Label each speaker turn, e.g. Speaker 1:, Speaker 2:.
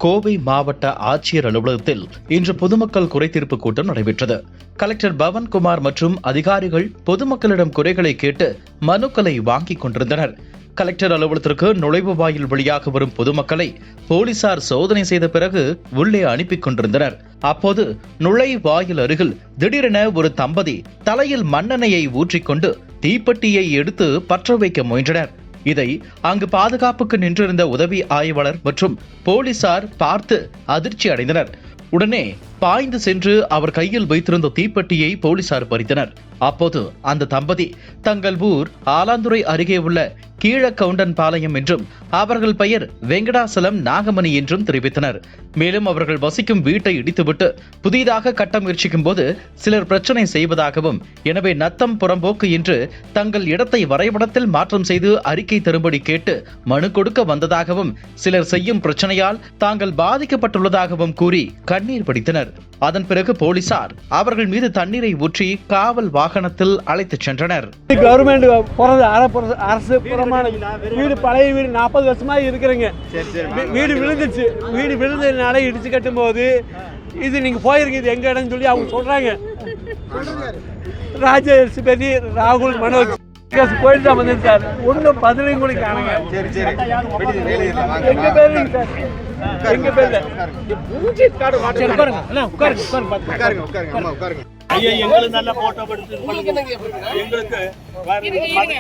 Speaker 1: கோவை மாவட்ட ஆட்சியர் அலுவலகத்தில் இன்று பொதுமக்கள் குறைதீர்ப்பு கூட்டம் நடைபெற்றது. கலெக்டர் பவன்குமார் மற்றும் அதிகாரிகள் பொதுமக்களிடம் குறைகளை கேட்டு மனுக்களை வாங்கிக் கொண்டிருந்தனர். கலெக்டர் அலுவலகத்திற்கு நுழைவு வாயில் வழியாக வரும் பொதுமக்களை போலீசார் சோதனை செய்த பிறகு உள்ளே அனுப்பி கொண்டிருந்தனர். அப்போது நுழைவாயில் அருகில் திடீரென ஒரு தம்பதி தலையில் மண்ணெண்ணெயை ஊற்றிக்கொண்டு தீப்பெட்டியை எடுத்து பற்ற வைக்க முயன்றனர். இதை அங்கு பாதுகாப்புக்கு நின்றிருந்த உதவி ஆய்வாளர் மற்றும் போலீசார் பார்த்து அதிர்ச்சி அடைந்தனர். உடனே பாய்ந்து சென்று அவர் கையில் வைத்திருந்த தீப்பெட்டியை போலீசார் பறித்தனர். அப்போது அந்த தம்பதி தங்கள் ஊர் ஆலாந்துறை அருகே உள்ள கீழக்கவுண்டன் பாளையம் என்றும் அவர்கள் பெயர் வெங்கடாசலம் நாகமணி என்றும் தெரிவித்தனர். மேலும் அவர்கள் வசிக்கும் வீட்டை இடித்துவிட்டு புதிதாக கட்ட முயற்சிக்கும் போது சிலர் பிரச்சனை செய்வதாகவும், எனவே நத்தம் புறம்போக்கு என்று தங்கள் இடத்தை வரைபடத்தில் மாற்றம் செய்து அறிக்கை தரும்படி கேட்டு மனு கொடுக்க வந்ததாகவும், சிலர் செய்யும் பிரச்சனையால் தாங்கள் பாதிக்கப்பட்டுள்ளதாகவும் கூறி கண்ணீர் வடித்தனர். அதன் பிறகு போலீசார் அவர்கள் மீது தண்ணீரை ஊற்றி காவல் வாகனத்தில் அழைத்துச் சென்றனர்.
Speaker 2: கவர்மெண்ட் அரசு புறமான வீடு, பழைய வீடு 40 வருஷமா இருக்கிறேங்க. வீடு விழுந்துச்சு. வீடு விழுந்ததுனால இடிச்சு கட்டும் போது இது நீங்க போயிருக்கீங்க எங்க இடம்னு சொல்லி அவங்க சொல்றாங்க. ராஜேஸ்வரி, ராகுல், மனோஜ் போயிட்டு தான் வந்தேன் சார். ஒன்றும் பதிலையும் கூட காணுங்க. எங்க பேருங்க சார், எங்க பேர்ல
Speaker 3: எங்களுக்கு நல்ல போட்டோ எடுத்து எங்களுக்கு